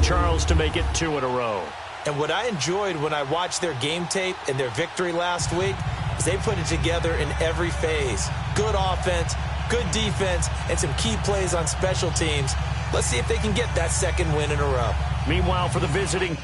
Charles to make it 2 in a row. And what I enjoyed when I watched their game tape and their victory last week is they put it together in every phase. Good offense, good defense, and some key plays on special teams. Let's see if they can get that second win in a row. Meanwhile, for the visiting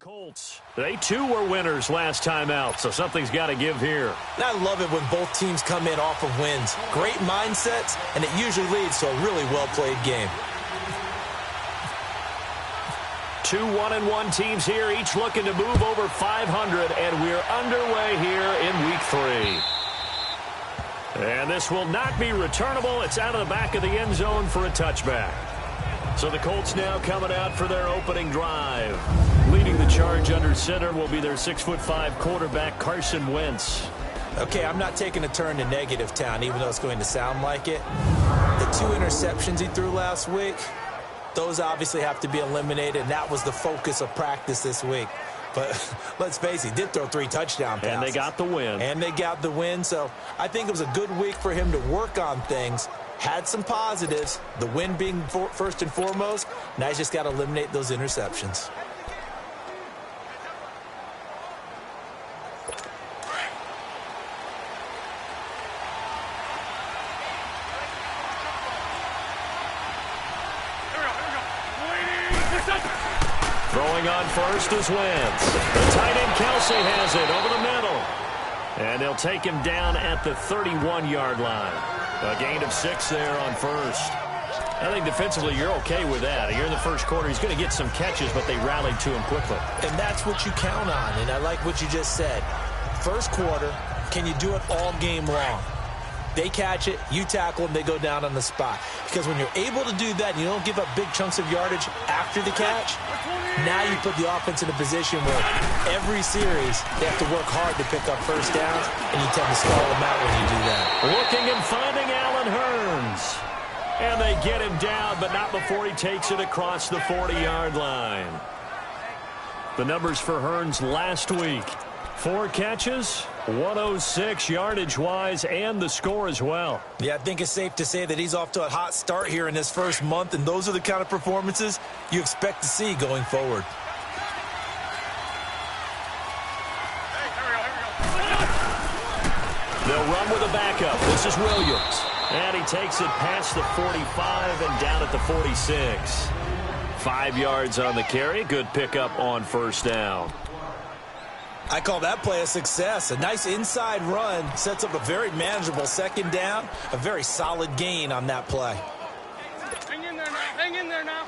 Colts. They too were winners last time out, so something's got to give here. And I love it when both teams come in off of wins. Great mindsets, and it usually leads to a really well-played game. 2 1-1 teams here, each looking to move over 500, and we're underway here in week 3. And this will not be returnable. It's out of the back of the end zone for a touchback. So the Colts now coming out for their opening drive. Leading the charge under center will be their 6'5" quarterback, Carson Wentz. Okay, I'm not taking a turn to negative town, even though it's going to sound like it. The 2 interceptions he threw last week, those obviously have to be eliminated, and that was the focus of practice this week. But let's face it, he did throw 3 touchdown passes. And they got the win. And they got the win, so I think it was a good week for him to work on things. Had some positives, the win being first and foremost. Now he's just got to eliminate those interceptions. Throwing on first is Wentz. The tight end Kelsey has it over the middle. And they'll take him down at the 31-yard line. A gain of 6 there on first. I think defensively you're okay with that. Here in the first quarter, he's going to get some catches, but they rallied to him quickly. And that's what you count on, and I like what you just said. First quarter, can you do it all game long? They catch it, you tackle them, they go down on the spot. Because when you're able to do that and you don't give up big chunks of yardage after the catch, now you put the offense in a position where every series they have to work hard to pick up first downs, and you tend to stall them out when you do that. Looking and finding Allen Hurns. And they get him down, but not before he takes it across the 40-yard line. The numbers for Hurns last week. 4 catches, 106 yardage-wise, and the score as well. Yeah, I think it's safe to say that he's off to a hot start here in this first month, and those are the kind of performances you expect to see going forward. They'll run with a backup. This is Williams. And he takes it past the 45 and down at the 46. 5 yards on the carry. Good pickup on first down. I call that play a success. A nice inside run sets up a very manageable second down. A very solid gain on that play. Hang in there now. Hang in there now.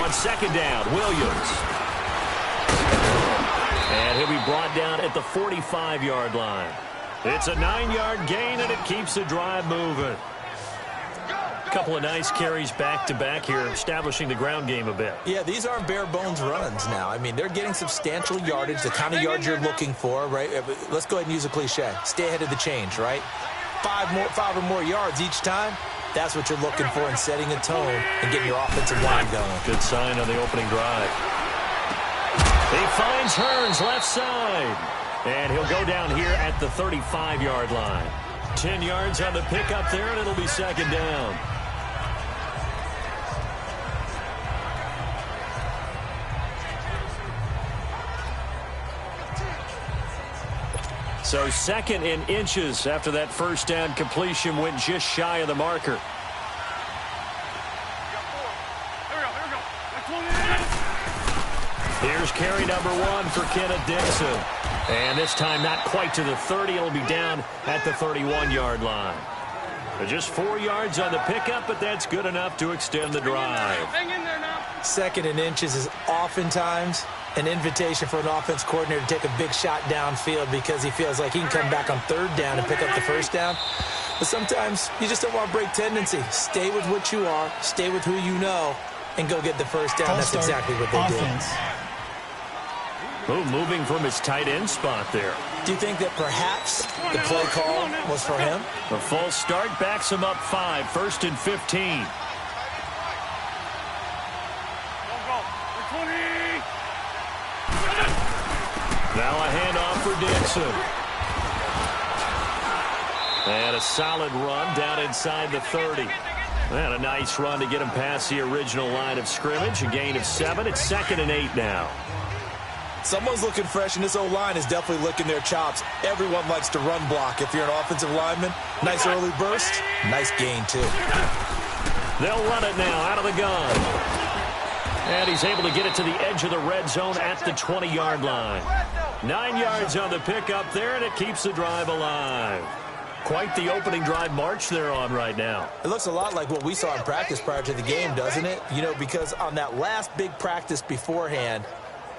On second down, Williams. And he'll be brought down at the 45-yard line. It's a 9-yard gain, and it keeps the drive moving. A couple of nice carries back-to-back here, establishing the ground game a bit. Yeah, these aren't bare-bones runs now. I mean, they're getting substantial yardage, the kind of yards you're looking for, right? Let's go ahead and use a cliche. Stay ahead of the change, right? 5 or more yards each time. That's what you're looking for in setting a tone and getting your offensive line going. Good sign on the opening drive. He finds Hurns left side. And he'll go down here at the 35-yard line. 10 yards on the pickup there, and it'll be second down. So second in inches after that first down completion went just shy of the marker. Here's carry number 1 for Kenneth Dixon. And this time not quite to the 30. It'll be down at the 31-yard line. Just 4 yards on the pickup, but that's good enough to extend the drive. Hang in there now. Second in inches is oftentimes an invitation for an offense coordinator to take a big shot downfield because he feels like he can come back on third down and pick up the first down. But sometimes you just don't want to break tendency. Stay with what you are, stay with who you know, and go get the first down. That's exactly what they did. Oh, moving from his tight end spot there. Do you think that perhaps the play call was for him? The false start backs him up 5, 1st and 15. Now a handoff for Dixon. And a solid run down inside the 30. And a nice run to get him past the original line of scrimmage. A gain of 7. It's 2nd and 8 now. Someone's looking fresh, and this O-line is definitely licking their chops. Everyone likes to run block. If you're an offensive lineman, nice early burst, nice gain, too. They'll run it now out of the gun. And he's able to get it to the edge of the red zone at the 20-yard line. 9 yards on the pickup there, and it keeps the drive alive. Quite the opening drive march they're on right now. It looks a lot like what we saw in practice prior to the game, doesn't it? You know, because on that last big practice beforehand,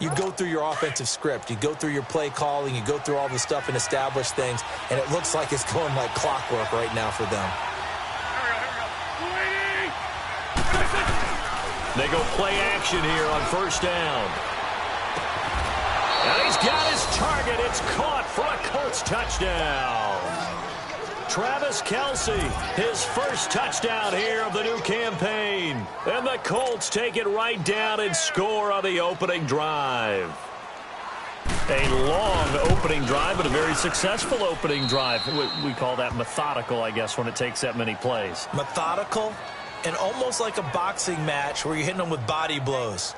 you go through your offensive script. You go through your play calling. You go through all the stuff and establish things. And it looks like it's going like clockwork right now for them. They go play action here on first down. And he's got his target. It's caught for a Colts touchdown. Travis Kelce, his first touchdown here of the new campaign. And the Colts take it right down and score on the opening drive. A long opening drive, but a very successful opening drive. We call that methodical, I guess, when it takes that many plays. Methodical and almost like a boxing match where you're hitting them with body blows.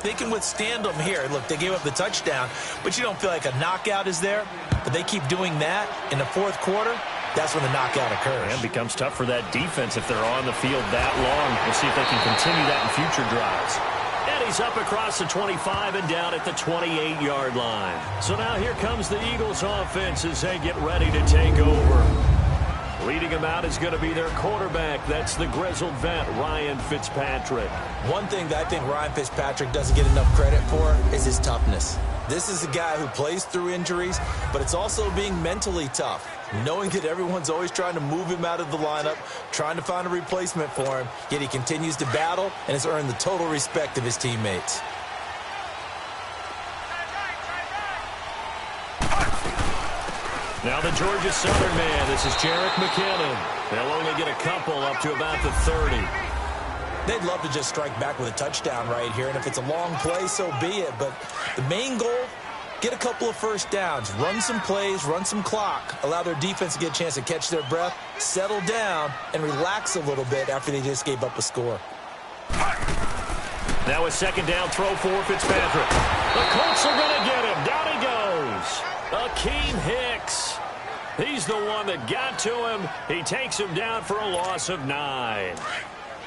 They can withstand them here. Look, they gave up the touchdown, but you don't feel like a knockout is there. But they keep doing that in the fourth quarter. That's when the knockout occurs. And it becomes tough for that defense if they're on the field that long. We'll see if they can continue that in future drives. And he's up across the 25 and down at the 28-yard line. So now here comes the Eagles offense as they get ready to take over. Leading them out is going to be their quarterback. That's the grizzled vet, Ryan Fitzpatrick. One thing that I think Ryan Fitzpatrick doesn't get enough credit for is his toughness. This is a guy who plays through injuries, but it's also being mentally tough. Knowing that everyone's always trying to move him out of the lineup, trying to find a replacement for him, yet he continues to battle and has earned the total respect of his teammates. Now the Georgia Southern man, this is Jerick McKinnon. They'll only get a couple up to about the 30. They'd love to just strike back with a touchdown right here, and if it's a long play, so be it. But the main goal, get a couple of first downs, run some plays, run some clock, allow their defense to get a chance to catch their breath, settle down, and relax a little bit after they just gave up a score. Now a second down throw for Fitzpatrick. The Colts are going to get him. Down he goes. Akeem Hicks. He's the one that got to him. He takes him down for a loss of 9.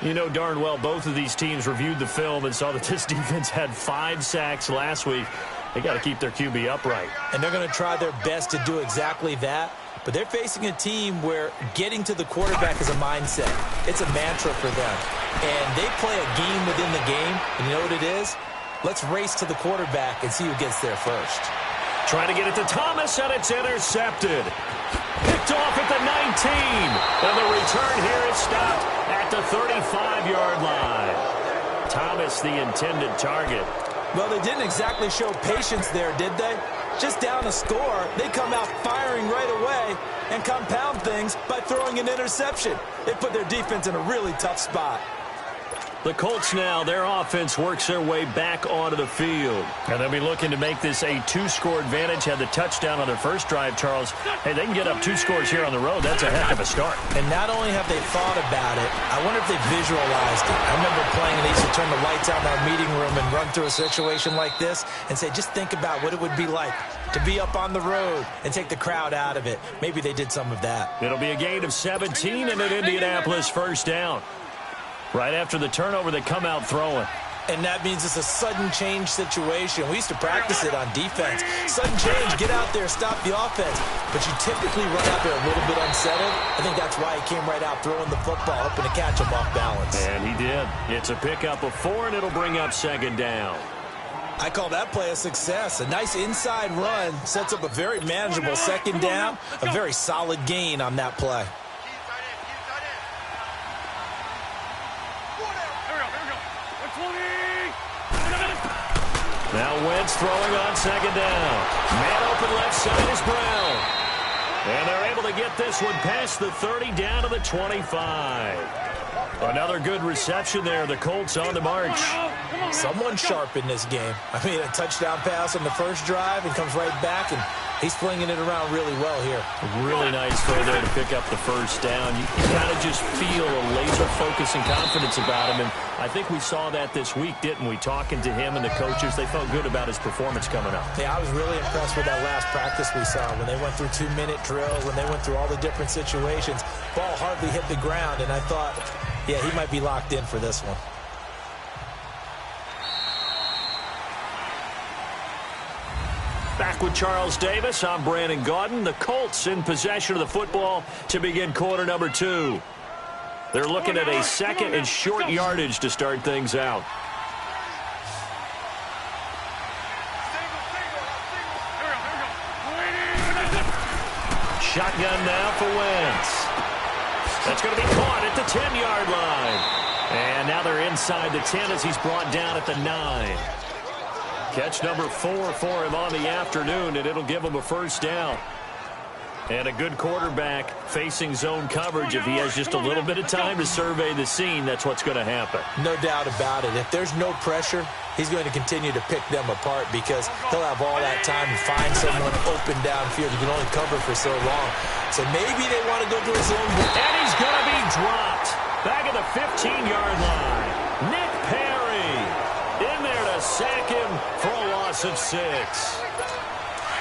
You know darn well both of these teams reviewed the film and saw that this defense had 5 sacks last week. They got to keep their QB upright. And they're going to try their best to do exactly that. But they're facing a team where getting to the quarterback is a mindset. It's a mantra for them. And they play a game within the game. And you know what it is? Let's race to the quarterback and see who gets there first. Trying to get it to Thomas, and it's intercepted. Picked off at the 19. And the return here is stopped at the 35-yard line. Thomas, the intended target. Well, they didn't exactly show patience there, did they? Just down a score, they come out firing right away and compound things by throwing an interception. They put their defense in a really tough spot. The Colts now, their offense works their way back onto the field. And they'll be looking to make this a 2-score advantage. Had the touchdown on their first drive, Charles. Hey, they can get up 2 scores here on the road. That's a heck of a start. And not only have they thought about it, I wonder if they visualized it. I remember playing and they used to turn the lights out in our meeting room and run through a situation like this and say, just think about what it would be like to be up on the road and take the crowd out of it. Maybe they did some of that. It'll be a gain of 17 and an Indianapolis first down. Right after the turnover, they come out throwing. And that means it's a sudden change situation. We used to practice it on defense. Sudden change, get out there, stop the offense. But you typically run out there a little bit unsettled. I think that's why he came right out throwing the football, hoping to catch him off balance. And he did. It's a pickup of 4, and it'll bring up second down. I call that play a success. A nice inside run sets up a very manageable second down. A very solid gain on that play. Now Wentz throwing on second down. Man open left side is Brown. And they're able to get this one past the 30 down to the 25. Another good reception there. The Colts on the march. Someone sharp in this game. I mean, a touchdown pass on the first drive and comes right back, and he's flinging it around really well here. Really nice throw there to pick up the first down. You kind of just feel a laser focus and confidence about him, and I think we saw that this week, didn't we? Talking to him and the coaches, they felt good about his performance coming up. Yeah, I was really impressed with that last practice we saw when they went through 2-minute drills, when they went through all the different situations. Ball hardly hit the ground, and I thought, yeah, he might be locked in for this one. Back with Charles Davis, I'm Brandon Gaudin. The Colts in possession of the football to begin quarter number 2. They're looking at a second and short yardage to start things out. Shotgun now for Wentz. That's going to be caught at the 10-yard line. And now they're inside the 10 as he's brought down at the 9. Catch number 4 for him on the afternoon, and it'll give him a first down. And a good quarterback facing zone coverage. If he has just a little bit of time to survey the scene, that's what's going to happen. No doubt about it. If there's no pressure, he's going to continue to pick them apart because he'll have all that time to find someone open downfield. He can only cover for so long. So maybe they want to go to his own. And he's going to be dropped. Back at the 15-yard line. Nick Perry in there to sack him for a loss of 6.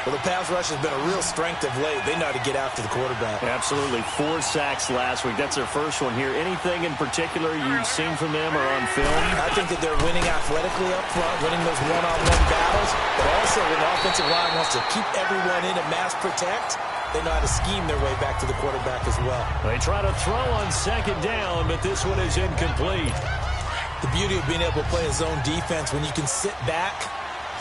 Well, the pass rush has been a real strength of late. They know how to get after the quarterback. Absolutely. 4 sacks last week. That's their first one here. Anything in particular you've seen from them or on film? I think that they're winning athletically up front, winning those one-on-one battles, but also when the offensive line wants to keep everyone in and mass protect, they know how to scheme their way back to the quarterback as well. They try to throw on second down, but this one is incomplete. The beauty of being able to play a zone defense when you can sit back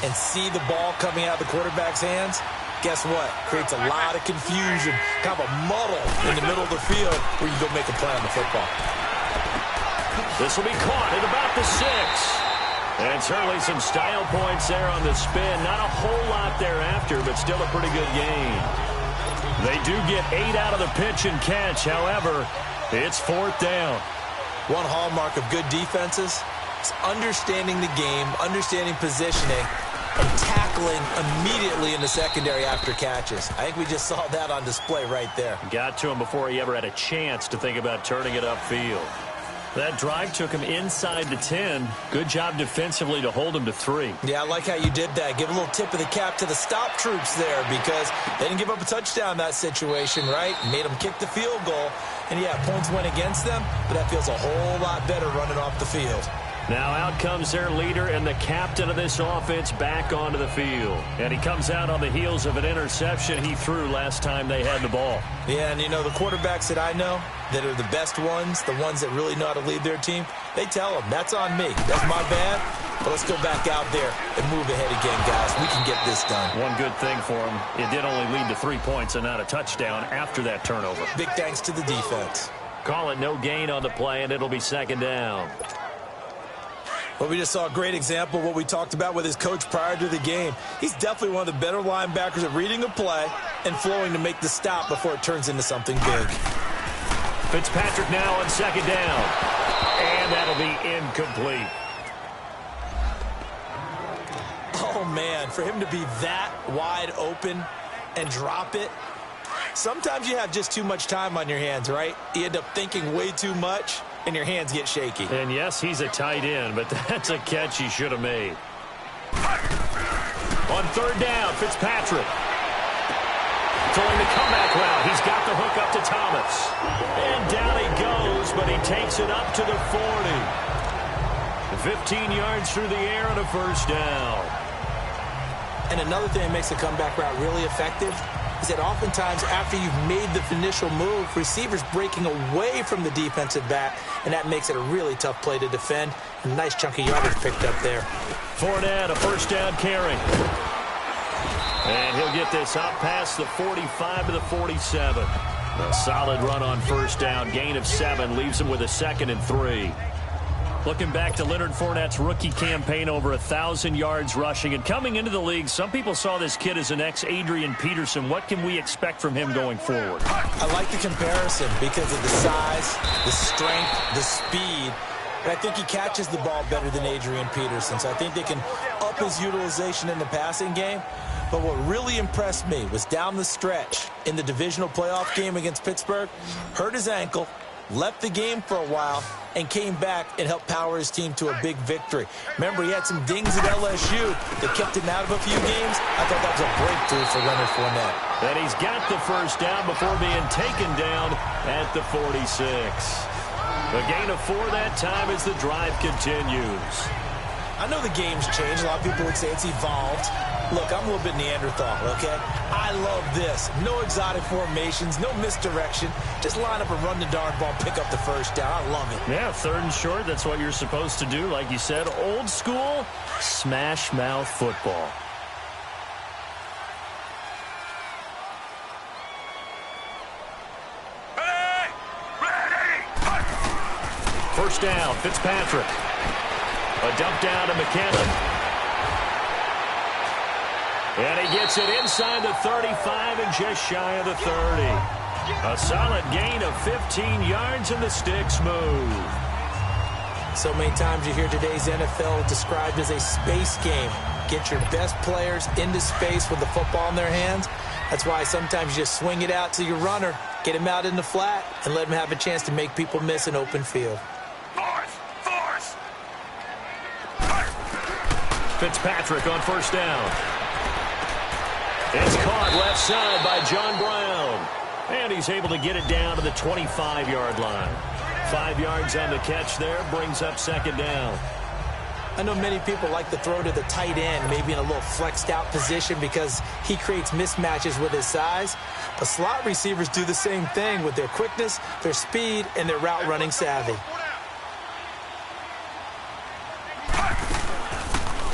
and see the ball coming out of the quarterback's hands, guess what? Creates a lot of confusion, kind of a muddle in the middle of the field where you go make a play on the football. This will be caught at about the 6. And certainly some style points there on the spin. Not a whole lot thereafter, but still a pretty good game. They do get 8 out of the pitch and catch. However, it's 4th down. One hallmark of good defenses is understanding the game, understanding positioning, and tackling immediately in the secondary after catches. I think we just saw that on display right there. Got to him before he ever had a chance to think about turning it upfield. That drive took him inside the 10. Good job defensively to hold him to 3. Yeah, I like how you did that. Give a little tip of the cap to the stop troops there because they didn't give up a touchdown in that situation, right? Made them kick the field goal. And, yeah, points went against them, but that feels a whole lot better running off the field. Now out comes their leader and the captain of this offense back onto the field. And he comes out on the heels of an interception he threw last time they had the ball. Yeah, and you know, the quarterbacks that I know that are the best ones, the ones that really know how to lead their team, they tell them, that's on me. That's my bad. But let's go back out there and move ahead again, guys. We can get this done. One good thing for him, it did only lead to 3 points and not a touchdown after that turnover. Big thanks to the defense. Call it no gain on the play, and it'll be 2nd down. Well, we just saw a great example of what we talked about with his coach prior to the game. He's definitely one of the better linebackers at reading a play and flowing to make the stop before it turns into something big. Fitzpatrick now on 2nd down. And that'll be incomplete. Oh, man, for him to be that wide open and drop it. Sometimes you have just too much time on your hands, right? You end up thinking way too much, and your hands get shaky. And, yes, he's a tight end, but that's a catch he should have made. On 3rd down, Fitzpatrick. Throwing the comeback route. He's got the hook up to Thomas. And down he goes, but he takes it up to the 40. 15 yards through the air and a first down. And another thing that makes the comeback route really effective is that oftentimes after you've made the initial move, receivers breaking away from the defensive back, and that makes it a really tough play to defend. A nice chunk of yardage picked up there. Fournette, a first down carry. And he'll get this up past the 45 to the 47. A solid run on first down. Gain of 7 leaves him with a 2nd and 3. Looking back to Leonard Fournette's rookie campaign, over 1,000 yards rushing. And coming into the league, some people saw this kid as an ex-Adrian Peterson. What can we expect from him going forward? I like the comparison because of the size, the strength, the speed. but I think he catches the ball better than Adrian Peterson, so I think they can up his utilization in the passing game. But what really impressed me was down the stretch in the divisional playoff game against Pittsburgh, hurt his ankle, left the game for a while, and came back and helped power his team to a big victory. Remember, he had some dings at LSU that kept him out of a few games. I thought that was a breakthrough for Leonard Fournette. And he's got the first down before being taken down at the 46. A gain of 4 that time as the drive continues. I know the game's changed. A lot of people would say it's evolved. Look, I'm a little bit Neanderthal, okay? I love this. No exotic formations, no misdirection. Just line up and run the darn ball, pick up the first down. I love it. Yeah, 3rd and short, that's what you're supposed to do. Like you said, old school, smash mouth football. First down, Fitzpatrick. A dump down to McKinnon. And he gets it inside the 35 and just shy of the 30. A solid gain of 15 yards and the sticks move. So many times you hear today's NFL described as a space game. Get your best players into space with the football in their hands. That's why sometimes you just swing it out to your runner, get him out in the flat, and let him have a chance to make people miss an open field. Fitzpatrick on first down. It's caught left side by John Brown. And he's able to get it down to the 25-yard line. 5 yards on the catch there, brings up second down. I know many people like to throw to the tight end, maybe in a little flexed out position because he creates mismatches with his size. But slot receivers do the same thing with their quickness, their speed, and their route running savvy.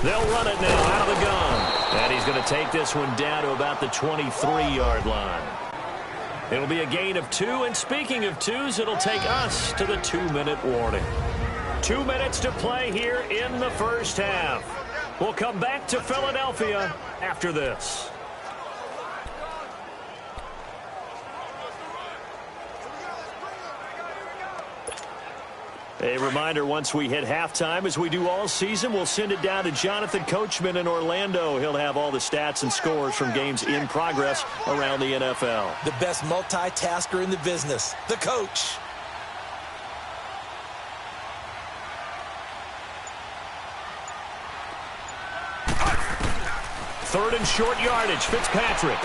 They'll run it now out of the gun. And he's going to take this one down to about the 23-yard line. It'll be a gain of 2. And speaking of 2s, it'll take us to the 2-minute warning. 2 minutes to play here in the first half. We'll come back to Philadelphia after this. A reminder, once we hit halftime, as we do all season, we'll send it down to Jonathan Coachman in Orlando. He'll have all the stats and scores from games in progress around the NFL. The best multitasker in the business, the coach. Third and short yardage, Fitzpatrick.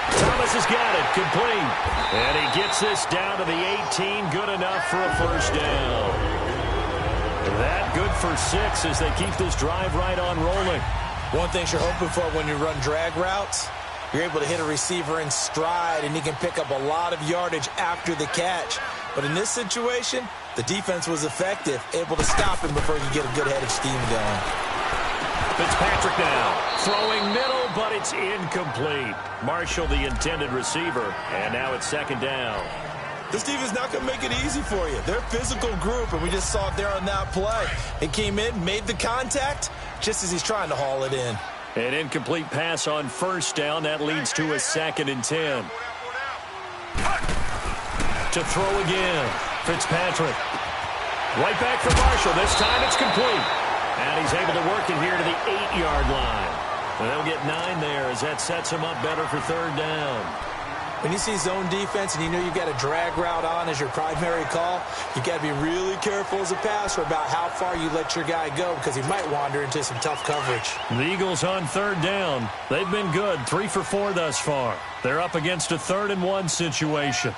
Thomas has got it, complete. And he gets this down to the 18, good enough for a first down. That good for 6 as they keep this drive right on rolling. One thing you're hoping for when you run drag routes, you're able to hit a receiver in stride, and he can pick up a lot of yardage after the catch. But in this situation, the defense was effective, able to stop him before you get a good head of steam going. Fitzpatrick now, throwing middle, but it's incomplete. Marshall, the intended receiver, and now it's second down. This defense not going to make it easy for you. They're a physical group, and we just saw it there on that play. It came in, made the contact, just as he's trying to haul it in. An incomplete pass on first down. That leads to a 2nd and 10. To throw again, Fitzpatrick. Right back for Marshall. This time it's complete. And he's able to work it here to the 8-yard line. And they'll get 9 there as that sets him up better for third down. When you see zone defense and you know you've got a drag route on as your primary call, you've got to be really careful as a passer about how far you let your guy go because he might wander into some tough coverage. The Eagles on third down. They've been good, 3 for 4 thus far. They're up against a 3rd and 1 situation.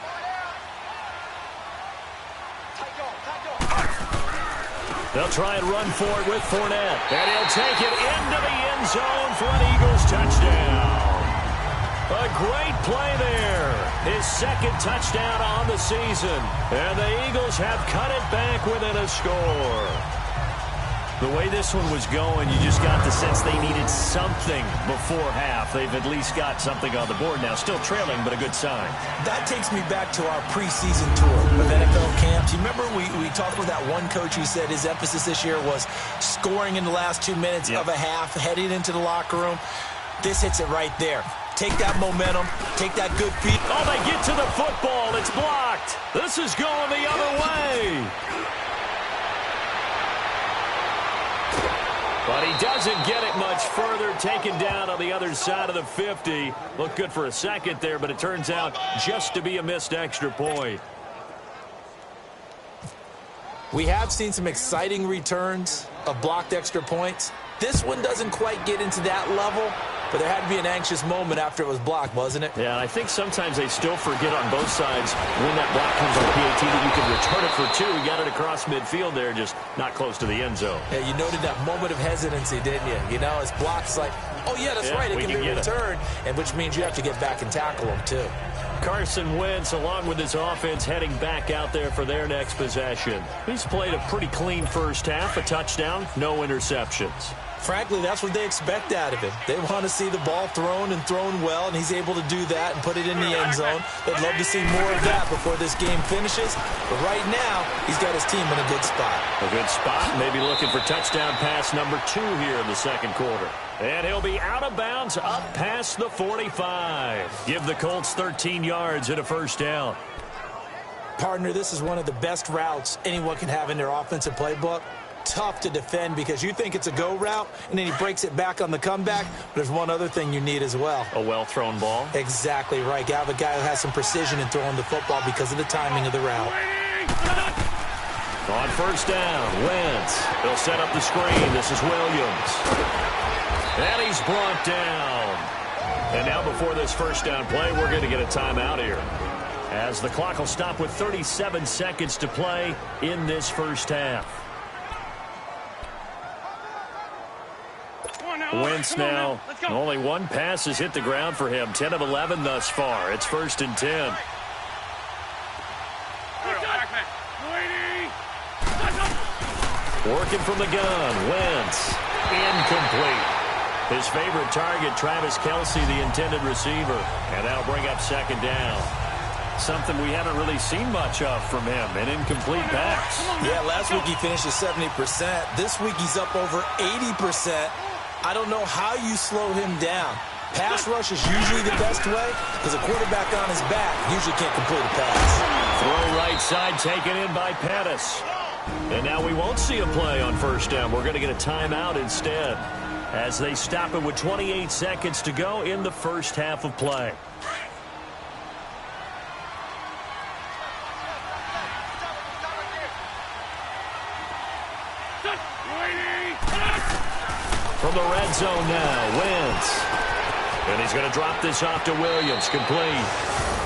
They'll try and run for it with Fournette. And he'll take it into the end zone for an Eagles touchdown. A great play there. His 2nd touchdown on the season. And the Eagles have cut it back within a score. The way this one was going, you just got the sense they needed something before half. They've at least got something on the board now. Still trailing, but a good sign. That takes me back to our preseason tour of NFL camps. You remember we talked with that one coach who said his emphasis this year was scoring in the last 2 minutes of a half, heading into the locker room. This hits it right there. Take that momentum. Take that good feed. Oh, they get to the football. It's blocked. This is going the other way. But he doesn't get it much further, taken down on the other side of the 50. Looked good for a second there, but it turns out just to be a missed extra point. We have seen some exciting returns of blocked extra points. This one doesn't quite get into that level, but there had to be an anxious moment after it was blocked, wasn't it? Yeah, I think sometimes they still forget on both sides when that block comes on PAT that you can return it for two. He got it across midfield there, just not close to the end zone. Yeah, you noted that moment of hesitancy, didn't you? You know, his block's like, oh, yeah, that's right, it can be returned, and which means you have to get back and tackle him, too. Carson Wentz, along with his offense, heading back out there for their next possession. He's played a pretty clean first half, a touchdown, no interceptions. Frankly, that's what they expect out of him. They want to see the ball thrown and thrown well, and he's able to do that and put it in the end zone. They'd love to see more of that before this game finishes. But right now, he's got his team in a good spot. A good spot, maybe looking for touchdown pass number 2 here in the second quarter. And he'll be out of bounds up past the 45. Give the Colts 13 yards and a first down. Partner, this is one of the best routes anyone can have in their offensive playbook. Tough to defend because you think it's a go route, and then he breaks it back on the comeback. But there's one other thing you need as well. A well-thrown ball? Exactly right. You have a guy who has some precision in throwing the football because of the timing of the route. On first down, Wentz. He'll set up the screen. This is Williams. And he's brought down. And now before this first down play, we're going to get a timeout here, as the clock will stop with 37 seconds to play in this first half. Wentz now, only one pass has hit the ground for him. 10 of 11 thus far. It's 1st and 10. Working from the gun, Wentz. Incomplete. His favorite target, Travis Kelce, the intended receiver. And that'll bring up second down. Something we haven't really seen much of from him, an incomplete pass. Yeah, last week he finished at 70%. This week he's up over 80%. I don't know how you slow him down. Pass rush is usually the best way because a quarterback on his back usually can't complete a pass. Throw right side taken in by Pettis. And now we won't see a play on first down. We're going to get a timeout instead, as they stop it with 28 seconds to go in the first half of play. From the red zone now, Wentz. And he's going to drop this off to Williams, complete.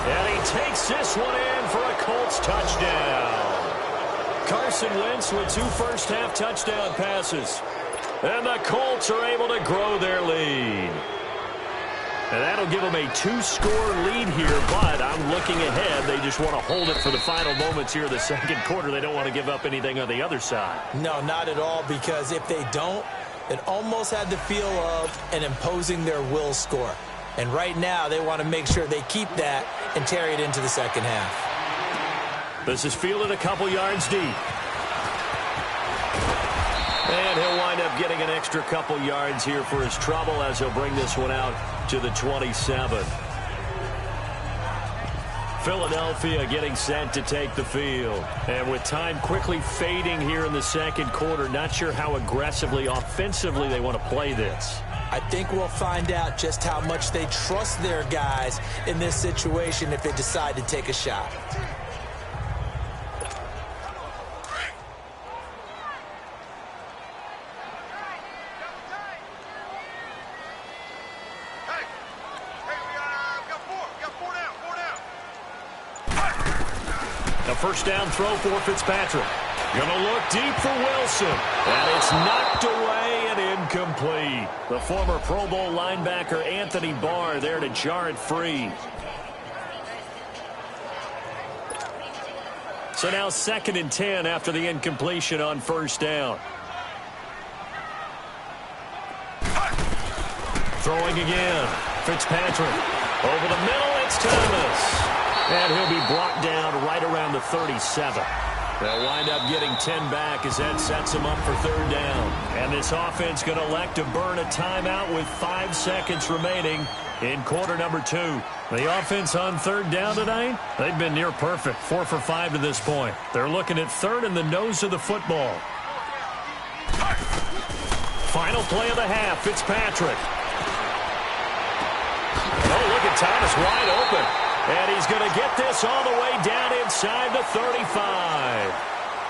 And he takes this one in for a Colts touchdown. Carson Wentz with 2 first-half touchdown passes. And the Colts are able to grow their lead. And that'll give them a 2-score lead here, but I'm looking ahead. They just want to hold it for the final moments here of the second quarter. They don't want to give up anything on the other side. No, not at all, because if they don't, it almost had the feel of an imposing their will score. And right now, they want to make sure they keep that and carry it into the second half. This is fielded a couple yards deep. And he'll wind up getting an extra couple yards here for his trouble, as he'll bring this one out to the 27. Philadelphia getting set to take the field. And with time quickly fading here in the second quarter, not sure how aggressively, offensively they want to play this. I think we'll find out just how much they trust their guys in this situation if they decide to take a shot. A first down throw for Fitzpatrick. Gonna look deep for Wilson. And it's knocked away and incomplete. The former Pro Bowl linebacker Anthony Barr there to jar it free. So now 2nd and 10 after the incompletion on first down. Throwing again. Fitzpatrick. Over the middle, it's Thomas. And he'll be brought down right around the 37. They'll wind up getting 10 back as that sets them up for third down. And this offense going to elect to burn a timeout with 5 seconds remaining in quarter number 2. The offense on third down tonight, they've been near perfect. 4 for 5 to this point. They're looking at third in the nose of the football. Final play of the half, Fitzpatrick. Oh, look at Thomas wide open. And he's going to get this all the way down inside the 35.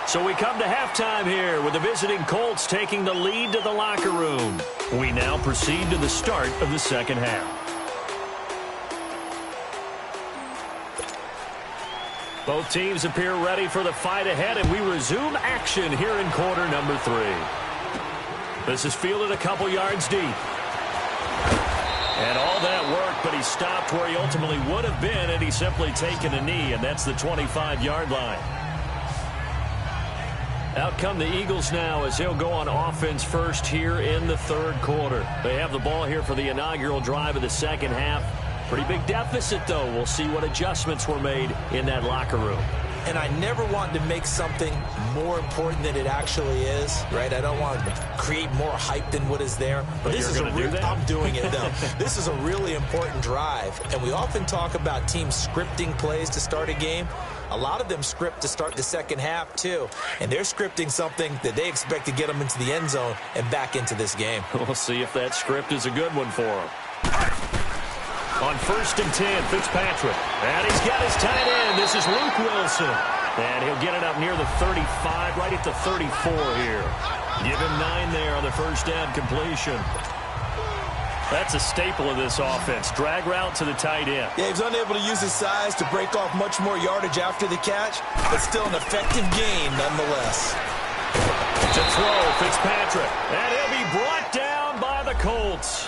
So we come to halftime here with the visiting Colts taking the lead to the locker room. We now proceed to the start of the second half. Both teams appear ready for the fight ahead, and we resume action here in quarter number 3. This is fielded a couple yards deep. And all that work, but he stopped where he ultimately would have been, and he's simply taken a knee, and that's the 25-yard line. Out come the Eagles now as he'll go on offense first here in the third quarter. They have the ball here for the inaugural drive of the second half. Pretty big deficit, though. We'll see what adjustments were made in that locker room. And I never want to make something more important than it actually is, right? I don't want to create more hype than what is there. But this is a do that? I'm doing it, though. This is a really important drive. And we often talk about teams scripting plays to start a game. A lot of them script to start the second half, too. And they're scripting something that they expect to get them into the end zone and back into this game. We'll see if that script is a good one for them. On 1st and 10, Fitzpatrick. And he's got his tight end. This is Luke Wilson. And he'll get it up near the 35, right at the 34 here. Give him 9 there on the first down completion. That's a staple of this offense. Drag route to the tight end. Yeah, he was unable to use his size to break off much more yardage after the catch, but still an effective gain nonetheless. To throw, Fitzpatrick. And he'll be brought down by the Colts.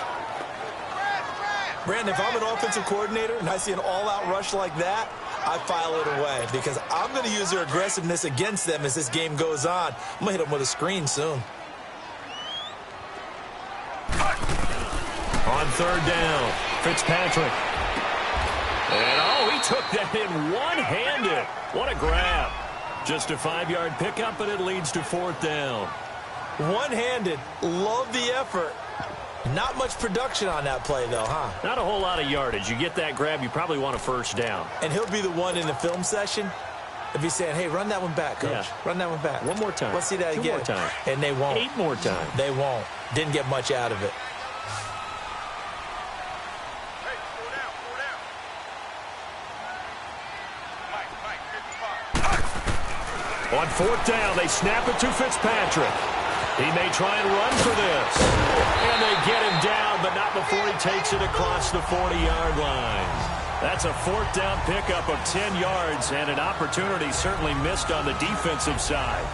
Brandon, if I'm an offensive coordinator and I see an all-out rush like that, I file it away because I'm going to use their aggressiveness against them as this game goes on. I'm going to hit them with a screen soon. On 3rd down, Fitzpatrick. And, oh, he took that in one-handed. What a grab. Just a 5-yard pickup, and it leads to 4th down. One-handed. Love the effort. Not much production on that play, though, huh? Not a whole lot of yardage. You get that grab, you probably want a first down. And he'll be the one in the film session if he's saying, hey, run that one back, coach. Yeah. Run that one back. One more time. Let's see that again. 2 more times. And they won't. 8 more times. They won't. Didn't get much out of it. Hey, slow down, slow down. On 4th down, they snap it to Fitzpatrick. He may try and run for this. And they get him down, but not before he takes it across the 40-yard line. That's a 4th down pickup of 10 yards, and an opportunity certainly missed on the defensive side.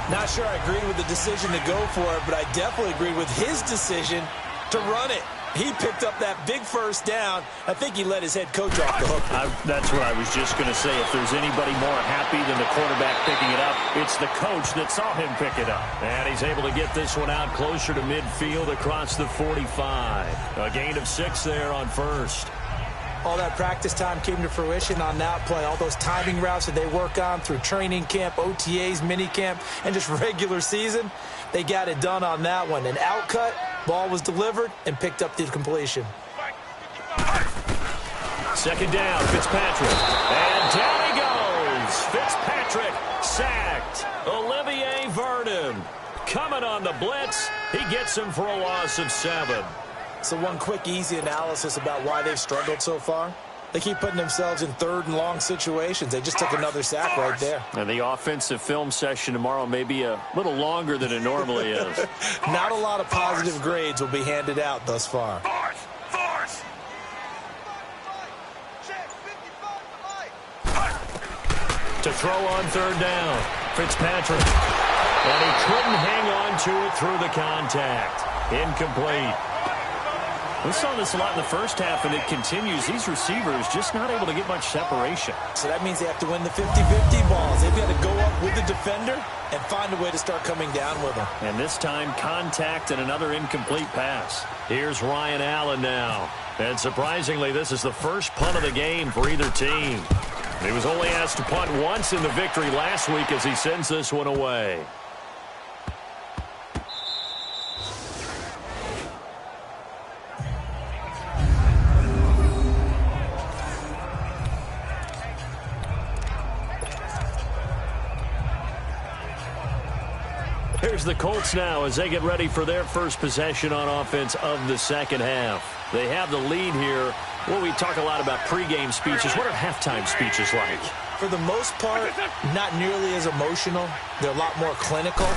Not sure I agree with the decision to go for it, but I definitely agree with his decision to run it. He picked up that big first down. I think he let his head coach off the hook. That's what I was just going to say. If there's anybody more happy than the quarterback picking it up, it's the coach that saw him pick it up. And he's able to get this one out closer to midfield across the 45. A gain of 6 there on 1st. All that practice time came to fruition on that play. All those timing routes that they work on through training camp, OTAs, mini camp, and just regular season, they got it done on that one. An outcut, ball was delivered, and picked up the completion. 2nd down, Fitzpatrick. And down he goes. Fitzpatrick sacked. Olivier Vernon coming on the blitz. He gets him for a loss of 7. So one quick, easy analysis about why they've struggled so far. They keep putting themselves in 3rd and long situations. They just took another sack right there. And the offensive film session tomorrow may be a little longer than it normally is. Not a lot of positive grades will be handed out thus far. To throw on 3rd down, Fitzpatrick. And he couldn't hang on to it through the contact. Incomplete. We saw this a lot in the first half, and it continues. These receivers just not able to get much separation. So that means they have to win the 50-50 balls. They've got to go up with the defender and find a way to start coming down with them. And this time, contact and another incomplete pass. Here's Ryan Allen now. And surprisingly, this is the first punt of the game for either team. He was only asked to punt once in the victory last week as he sends this one away. Here's here's the Colts now as they get ready for their first possession on offense of the second half. They have the lead here. Well, we talk a lot about pregame speeches. What are halftime speeches like? For the most part, not nearly as emotional. They're a lot more clinical.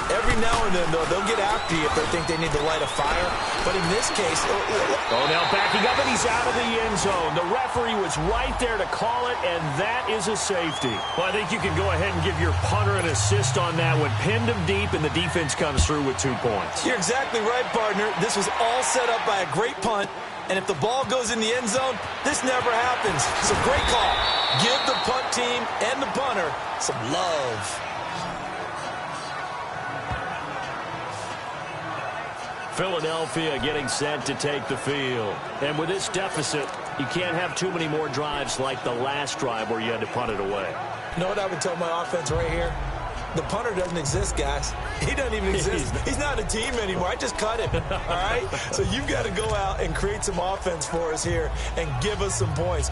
Every now and then, though, they'll get after you if they think they need to light a fire. But in this case... Oh, now backing up, and he's out of the end zone. The referee was right there to call it, and that is a safety. Well, I think you can go ahead and give your punter an assist on that one. Pinned him deep, and the defense comes through with 2 points. You're exactly right, partner. This was all set up by a great punt. And if the ball goes in the end zone, this never happens. So great call. Give the punt team and the punter some love. Philadelphia getting set to take the field. And with this deficit, you can't have too many more drives like the last drive where you had to punt it away. You know what I would tell my offense right here? The punter doesn't exist, guys. He doesn't even exist. He's not a team anymore. I just cut him, all right? So you've got to go out and create some offense for us here and give us some points.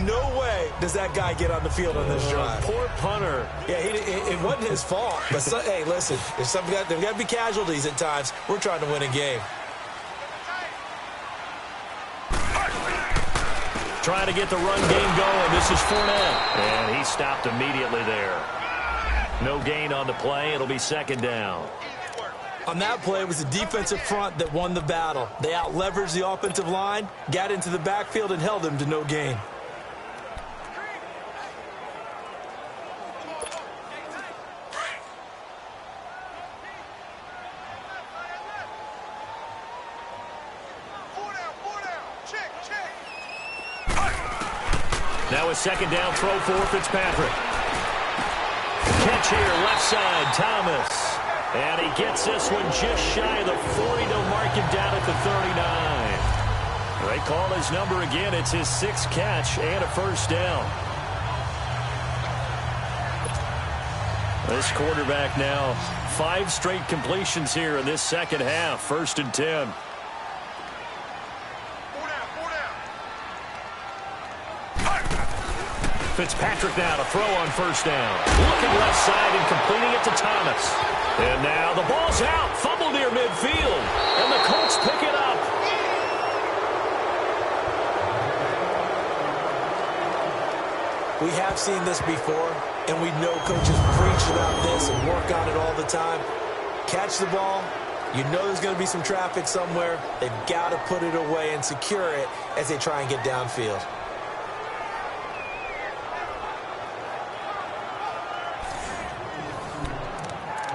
No way does that guy get on the field on this drive. Poor punter. Yeah, it wasn't his fault. But, hey, listen, there's got to be casualties at times. We're trying to win a game. Trying to get the run game going. This is Fournette. And he stopped immediately there. No gain on the play. It'll be second down. On that play, it was the defensive front that won the battle. They out-leveraged the offensive line, got into the backfield, and held them to no gain. Now a second down throw for Fitzpatrick. Catch here, left side, Thomas. And he gets this one just shy of the 40. They'll mark him down at the 39. They call his number again. It's his 6th catch and a first down. This quarterback now, 5 straight completions here in this second half. 1st and 10. Fitzpatrick now to throw on first down. Looking left side and completing it to Thomas. And now the ball's out. Fumble near midfield. And the Colts pick it up. We have seen this before, and we know coaches preach about this and work on it all the time. Catch the ball. You know there's going to be some traffic somewhere. They've got to put it away and secure it as they try and get downfield.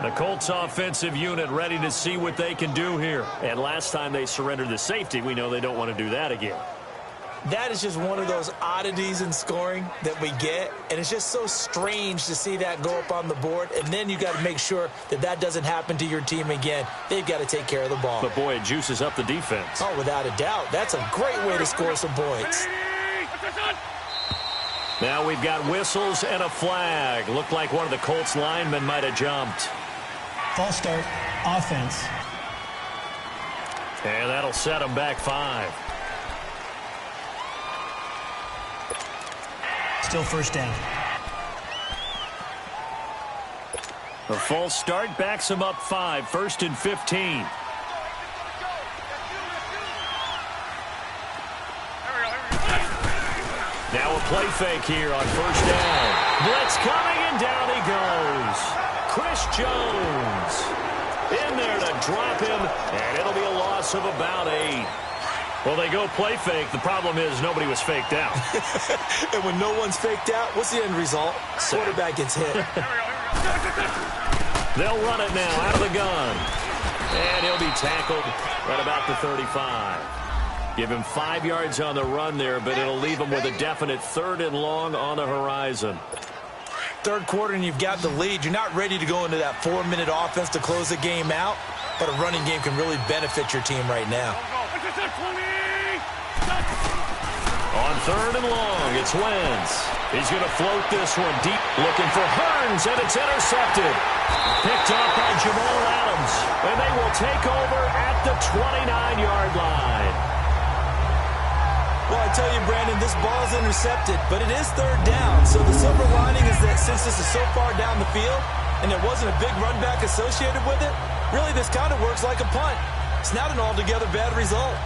The Colts offensive unit ready to see what they can do here. And last time they surrendered the safety, we know they don't want to do that again. That is just one of those oddities in scoring that we get. And it's just so strange to see that go up on the board. And then you got to make sure that that doesn't happen to your team again. They've got to take care of the ball. But, boy, it juices up the defense. Oh, without a doubt. That's a great way to score some points. Now we've got whistles and a flag. Looked like one of the Colts linemen might have jumped. False start, offense. And that'll set them back 5. Still first down. A false start backs them up 5. 1st and 15. Now a play fake here on first down. Blitz coming, and down he goes. Chris Jones in there to drop him, and it'll be a loss of about 8. Well, they go play fake. The problem is nobody was faked out. And when no one's faked out, what's the end result? Quarterback gets hit. They'll run it now out of the gun. And he'll be tackled at about the 35. Give him 5 yards on the run there, but it'll leave him with a definite 3rd and long on the horizon. Third quarter and you've got the lead. You're not ready to go into that 4-minute offense to close the game out, but a running game can really benefit your team right now. On 3rd and long, it's Wentz. He's going to float this one deep, looking for Hearns, and it's intercepted. Picked up by Jamal Adams, and they will take over at the 29-yard line. Well, I tell you, Brandon, this ball's intercepted, but it is 3rd down. So the silver lining is that since this is so far down the field, and there wasn't a big run back associated with it, really this kind of works like a punt. It's not an altogether bad result.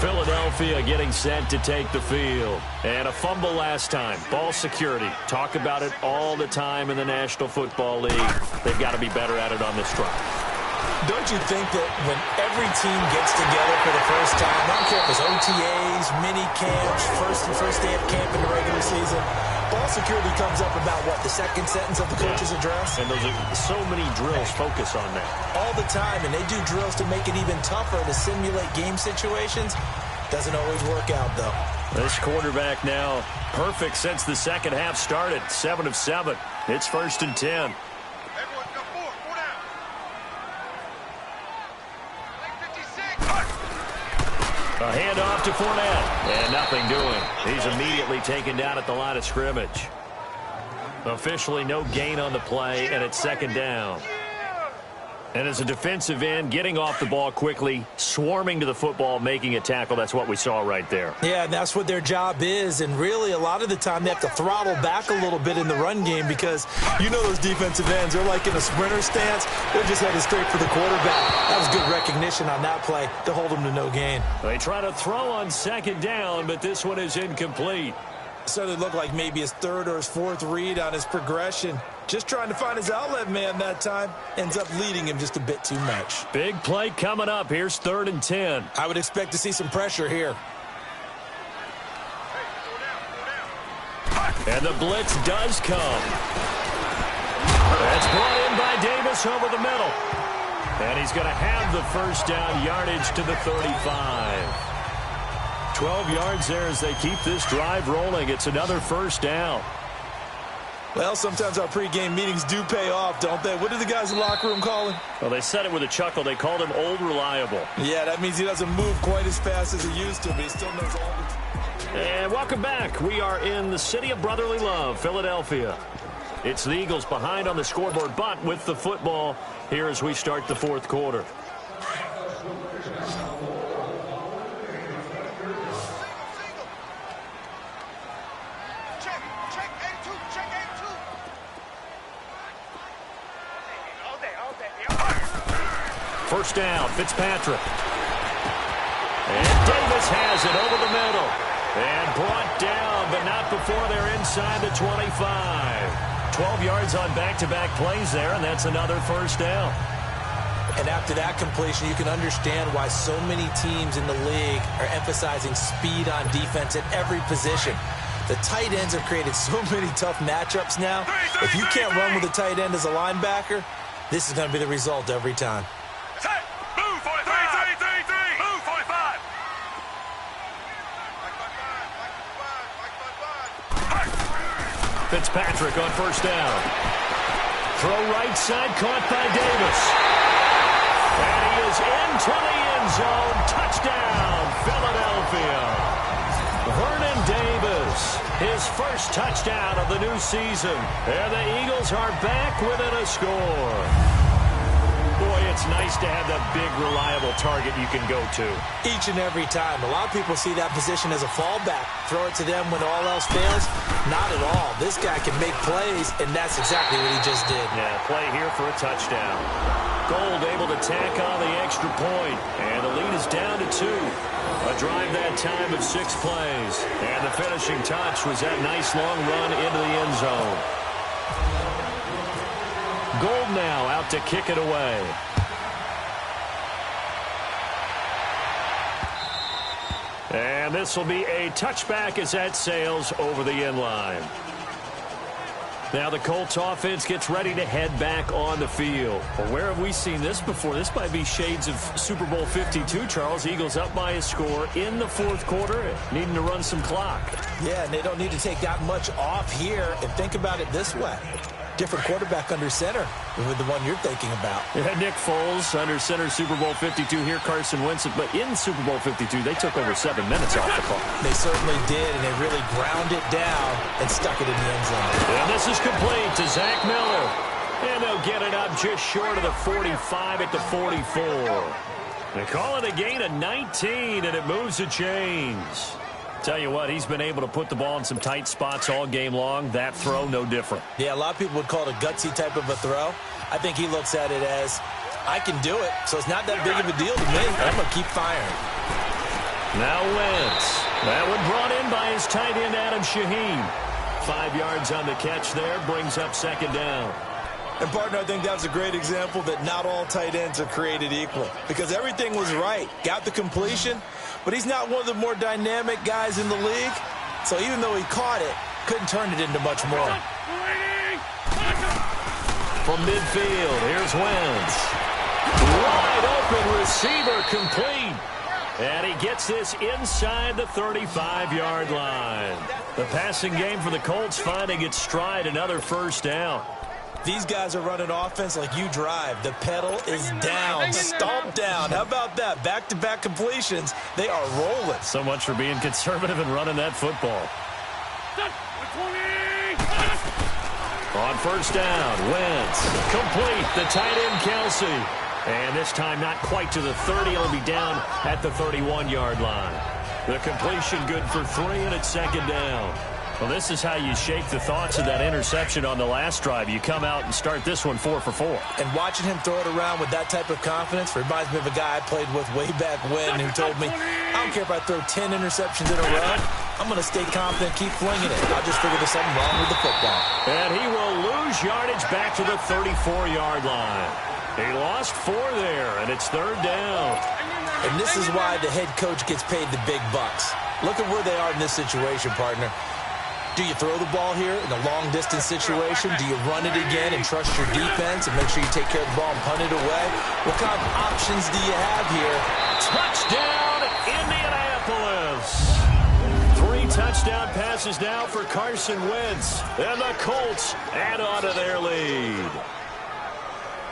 Philadelphia getting set to take the field. And a fumble last time. Ball security. Talk about it all the time in the National Football League. They've got to be better at it on this drive. Don't you think that when every team gets together for the first time, I don't care if it's OTAs, mini camps, first day of camp in the regular season, ball security comes up about, what, the second sentence of the coach's address? And those are so many drills focus on that. All the time, and they do drills to make it even tougher to simulate game situations. Doesn't always work out, though. This quarterback now perfect since the second half started. 7 of 7. It's 1st and 10. Everyone got 4 down. A handoff to Fournette. And nothing doing. He's immediately taken down at the line of scrimmage. Officially no gain on the play, and it's 2nd down. And as a defensive end, getting off the ball quickly, swarming to the football, making a tackle, that's what we saw right there. Yeah, and that's what their job is. And really, a lot of the time, they have to throttle back a little bit in the run game because you know those defensive ends, they're like in a sprinter stance. They're just headed straight for the quarterback. That was good recognition on that play to hold them to no gain. They try to throw on 2nd down, but this one is incomplete. So it looked like maybe his 3rd or his 4th read on his progression. Just trying to find his outlet man that time. Ends up leading him just a bit too much. Big play coming up. Here's 3rd and 10. I would expect to see some pressure here. And the blitz does come. That's brought in by Davis over the middle. And he's going to have the 1st down yardage to the 35. 12 yards there as they keep this drive rolling. It's another 1st down. Well, sometimes our pregame meetings do pay off, don't they? What did the guys in the locker room call him? Well, they said it with a chuckle. They called him Old Reliable. Yeah, that means he doesn't move quite as fast as he used to, but he still knows all the... And welcome back. We are in the city of brotherly love, Philadelphia. It's the Eagles behind on the scoreboard, but with the football here as we start the 4th quarter. First down, Fitzpatrick. And Davis has it over the middle. And brought down, but not before they're inside the 25. 12 yards on back-to-back plays there, and that's another 1st down. And after that completion, you can understand why so many teams in the league are emphasizing speed on defense at every position. The tight ends have created so many tough matchups now. If you can't run with a tight end as a linebacker, this is going to be the result every time. Fitzpatrick on 1st down. Throw right side, caught by Davis. And he is into the end zone. Touchdown, Philadelphia. Vernon Davis, his 1st touchdown of the new season. And the Eagles are back within a score. Boy, it's nice to have that big, reliable target you can go to. Each and every time. A lot of people see that position as a fallback. Throw it to them when all else fails. Not at all. This guy can make plays, and that's exactly what he just did. Yeah, play here for a touchdown. Gold able to tack on the extra point, and the lead is down to 2. A drive that time of 6 plays. And the finishing touch was that nice long run into the end zone. Gold now out to kick it away. And this will be a touchback as that sails over the end line. Now the Colts offense gets ready to head back on the field. Well, where have we seen this before? This might be shades of Super Bowl 52, Charles. Eagles up by a score in the 4th quarter, needing to run some clock. Yeah, and they don't need to take that much off here. And think about it this way. Different quarterback under center with the one you're thinking about. Yeah, Nick Foles under center, Super Bowl 52 here, Carson Wentz. But in Super Bowl 52, they took over 7 minutes off the clock. They certainly did, and they really ground it down and stuck it in the end zone. And this is complete to Zach Miller. And they'll get it up just short of the 45 at the 44. They call it a gain of 19, and it moves the chains. Tell you what, he's been able to put the ball in some tight spots all game long. That throw, no different. Yeah, a lot of people would call it a gutsy type of a throw. I think he looks at it as, I can do it, so it's not that big of a deal to me. I'm going to keep firing. Now Wentz. That one brought in by his tight end, Adam Shaheen. 5 yards on the catch there, brings up second down. And, partner, I think that was a great example that not all tight ends are created equal because everything was right. Got the completion, but he's not one of the more dynamic guys in the league. So even though he caught it, couldn't turn it into much more. From midfield, here's Wentz. Wide open receiver complete. And he gets this inside the 35-yard line. The passing game for the Colts finding its stride, another first down. These guys are running offense like you drive. The pedal is down, stomped down. How about that? Back-to-back completions. They are rolling. So much for being conservative and running that football. On first down, Wentz. Complete. The tight end, Kelsey. And this time not quite to the 30. It'll be down at the 31-yard line. The completion good for 3, and it's second down. Well, this is how you shake the thoughts of that interception on the last drive. You come out and start this one 4 for 4. And watching him throw it around with that type of confidence reminds me of a guy I played with way back when who told me, I don't care if I throw 10 interceptions in a row. I'm going to stay confident, keep flinging it. I'll just figure there's something wrong with the football. And he will lose yardage back to the 34-yard line. He lost 4 there, and it's third down. And this is why the head coach gets paid the big bucks. Look at where they are in this situation, partner. Do you throw the ball here in a long-distance situation? Do you run it again and trust your defense and make sure you take care of the ball and punt it away? What kind of options do you have here? Touchdown, Indianapolis! 3 touchdown passes now for Carson Wentz. And the Colts add on to their lead.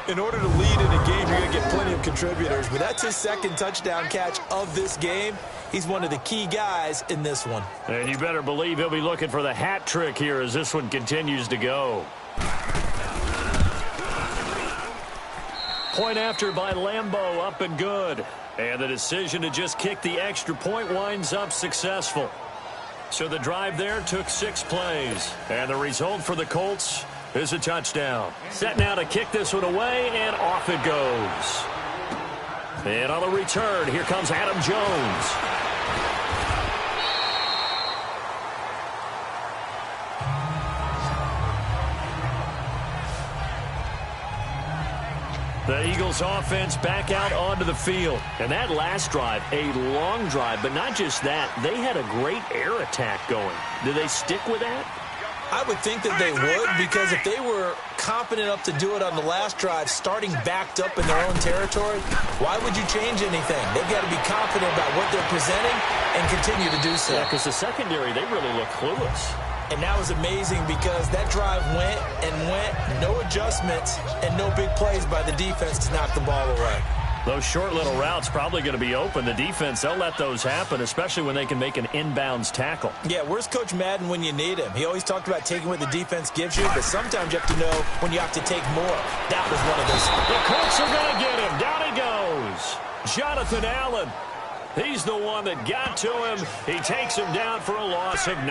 In order to lead in a game, you're going to get plenty of contributors, but that's his second touchdown catch of this game. He's one of the key guys in this one. And you better believe he'll be looking for the hat trick here as this one continues to go. Point after by Lambeau, up and good. And the decision to just kick the extra point winds up successful. So the drive there took 6 plays. And the result for the Colts is a touchdown. Set now to kick this one away, and off it goes. And on the return, here comes Adam Jones. The Eagles offense back out onto the field. And that last drive, a long drive, but not just that. They had a great air attack going. Do they stick with that? I would think that they would, because if they were confident enough to do it on the last drive, starting backed up in their own territory, why would you change anything? They've got to be confident about what they're presenting and continue to do so. Yeah, because the secondary, they really look clueless. And that was amazing because that drive went and went, no adjustments, and no big plays by the defense to knock the ball away. Those short little routes probably going to be open. The defense, they'll let those happen, especially when they can make an inbounds tackle. Yeah, where's Coach Madden when you need him? He always talked about taking what the defense gives you, but sometimes you have to know when you have to take more. That was one of those. The Colts are going to get him. Down he goes. Jonathan Allen. He's the one that got to him. He takes him down for a loss of 9.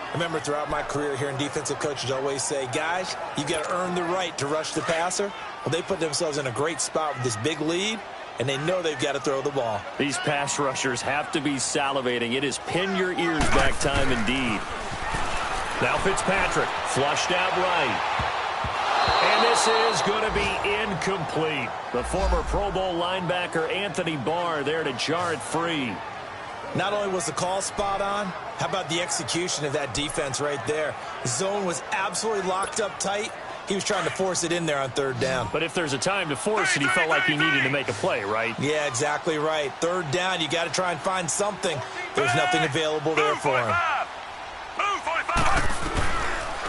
I remember throughout my career hearing defensive coaches always say, guys, you got to earn the right to rush the passer. Well, they put themselves in a great spot with this big lead, and they know they've got to throw the ball. These pass rushers have to be salivating. It is pin your ears back time indeed. Now Fitzpatrick, flushed out right. And this is going to be incomplete. The former Pro Bowl linebacker Anthony Barr there to jar it free. Not only was the call spot on, how about the execution of that defense right there? The zone was absolutely locked up tight. He was trying to force it in there on third down. But if there's a time to force it, he felt like he needed to make a play, right? Yeah, exactly right. Third down, you got to try and find something. There's nothing available there for him.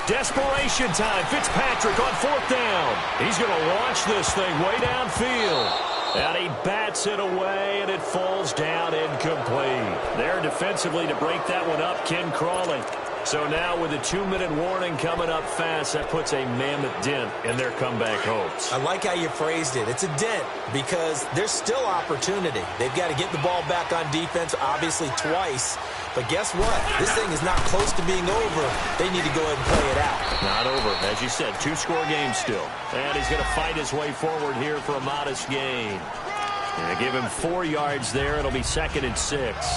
Desperation time. Fitzpatrick on fourth down. He's going to launch this thing way downfield. And he bats it away, and it falls down incomplete. There defensively to break that one up, Ken Crawley. So now with a 2-minute warning coming up fast, that puts a mammoth dent in their comeback hopes. I like how you phrased it. It's a dent because there's still opportunity. They've got to get the ball back on defense, obviously twice. But guess what? This thing is not close to being over. They need to go ahead and play it out. Not over. As you said, 2-score game still. And he's going to fight his way forward here for a modest gain. And they give him 4 yards there. It'll be 2nd and 6.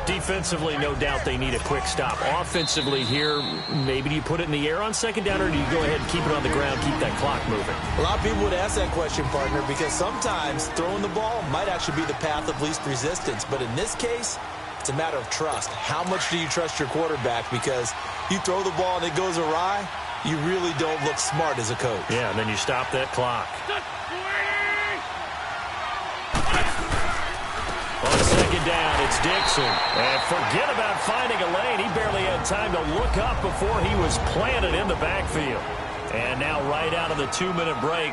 Defensively, no doubt they need a quick stop. Offensively here, maybe do you put it in the air on 2nd down, or do you go ahead and keep it on the ground, keep that clock moving? A lot of people would ask that question, partner, because sometimes throwing the ball might actually be the path of least resistance. But in this case, it's a matter of trust. How much do you trust your quarterback? Because you throw the ball and it goes awry, you really don't look smart as a coach. Yeah, and then you stop that clock. On 2nd down, it's Dixon. And forget about finding a lane. He barely had time to look up before he was planted in the backfield. And now right out of the 2-minute break,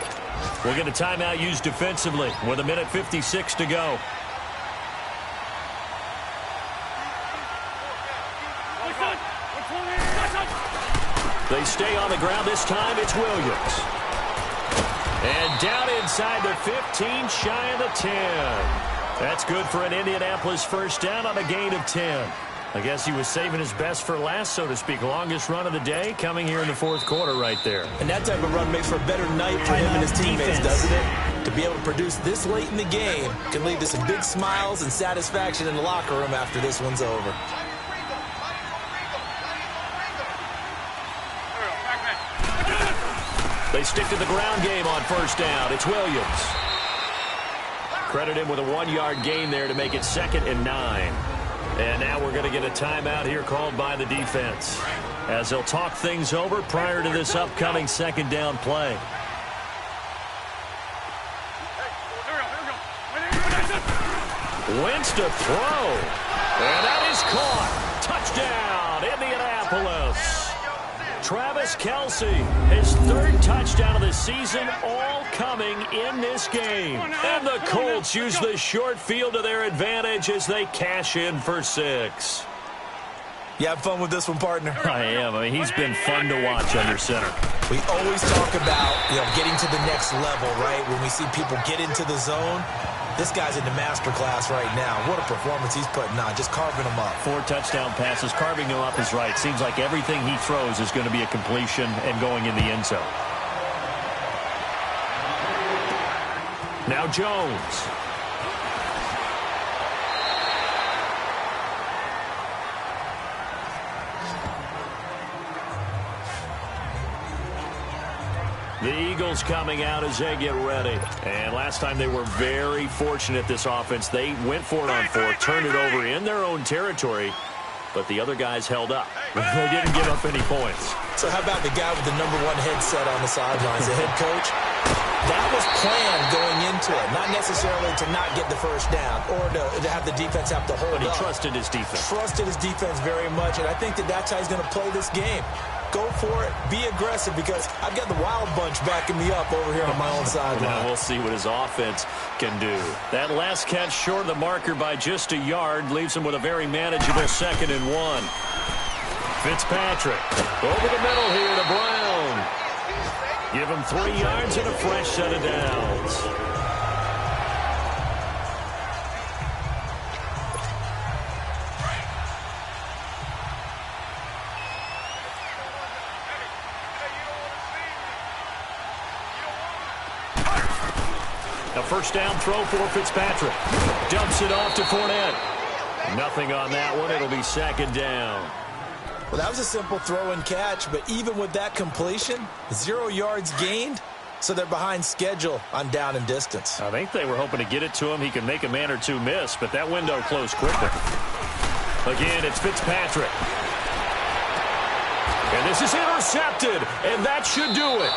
we'll get a timeout used defensively with 1:56 to go. They stay on the ground. This time it's Williams. And down inside the 15, shy of the 10. That's good for an Indianapolis first down on a gain of 10. I guess he was saving his best for last, so to speak. Longest run of the day coming here in the 4th quarter right there. And that type of run makes for a better night for him and his teammates, doesn't it? To be able to produce this late in the game can lead to some big smiles and satisfaction in the locker room after this one's over. They stick to the ground game on first down. It's Williams. Credit him with a 1-yard gain there to make it 2nd and 9. And now we're going to get a timeout here called by the defense, as they'll talk things over prior to this upcoming 2nd down play. Wentz to throw. And that is caught. Touchdown, Indianapolis. Travis Kelce, his 3rd touchdown of the season, all coming in this game. And the Colts use the short field to their advantage as they cash in for 6. You have fun with this one, partner? I am. I mean, he's been fun to watch under center. We always talk about, getting to the next level, right? When we see people get into the zone. This guy's in the master class right now. What a performance he's putting on, just carving them up. 4 touchdown passes, carving them up is right. Seems like everything he throws is going to be a completion and going in the end zone. Now Jones. The Eagles coming out as they get ready. And last time they were very fortunate, this offense. They went for it on 4, turned it over in their own territory, but the other guys held up. They didn't give up any points. So how about the guy with the #1 headset on the sidelines, the head coach? That was planned going into it, not necessarily to not get the first down or to have the defense have to hold up. But he trusted his defense. Trusted his defense very much, and I think that's how he's going to play this game. Go for it. Be aggressive, because I've got the wild bunch backing me up over here on my own sideline. Now we'll see what his offense can do. That last catch short of the marker by just a yard leaves him with a very manageable 2nd and 1. Fitzpatrick over the middle here to Brown. Give him 3 yards and a fresh set of downs. A first down throw for Fitzpatrick. Dumps it off to Fournette. Nothing on that one. It'll be 2nd down. Well, that was a simple throw and catch, but even with that completion, 0 yards gained, so they're behind schedule on down and distance. I think they were hoping to get it to him. He could make a man or two miss, but that window closed quickly. Again, it's Fitzpatrick. And this is intercepted, and that should do it.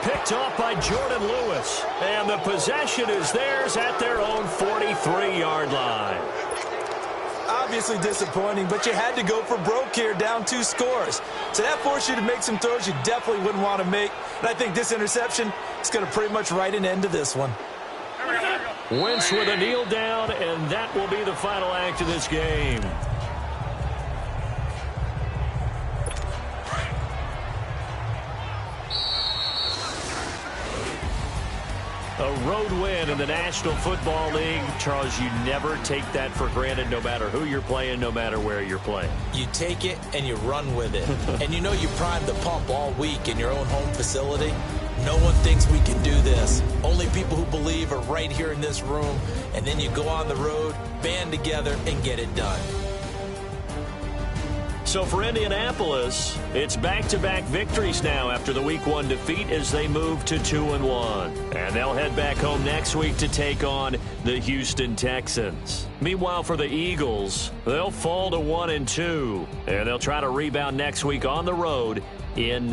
Picked off by Jordan Lewis, and the possession is theirs at their own 43-yard line. Obviously disappointing, but you had to go for broke here, down 2 scores. So that forced you to make some throws you definitely wouldn't want to make. And I think this interception is going to pretty much write an end to this one. Wentz with a kneel down, and that will be the final act of this game. A road win in the National Football League. Charles, you never take that for granted no matter who you're playing, no matter where you're playing. You take it and you run with it. And you know you primed the pump all week in your own home facility. No one thinks we can do this. Only people who believe are right here in this room. And then you go on the road, band together, and get it done. So for Indianapolis, it's back-to-back victories now after the Week 1 defeat as they move to 2-1. And they'll head back home next week to take on the Houston Texans. Meanwhile, for the Eagles, they'll fall to 1-2. And they'll try to rebound next week on the road in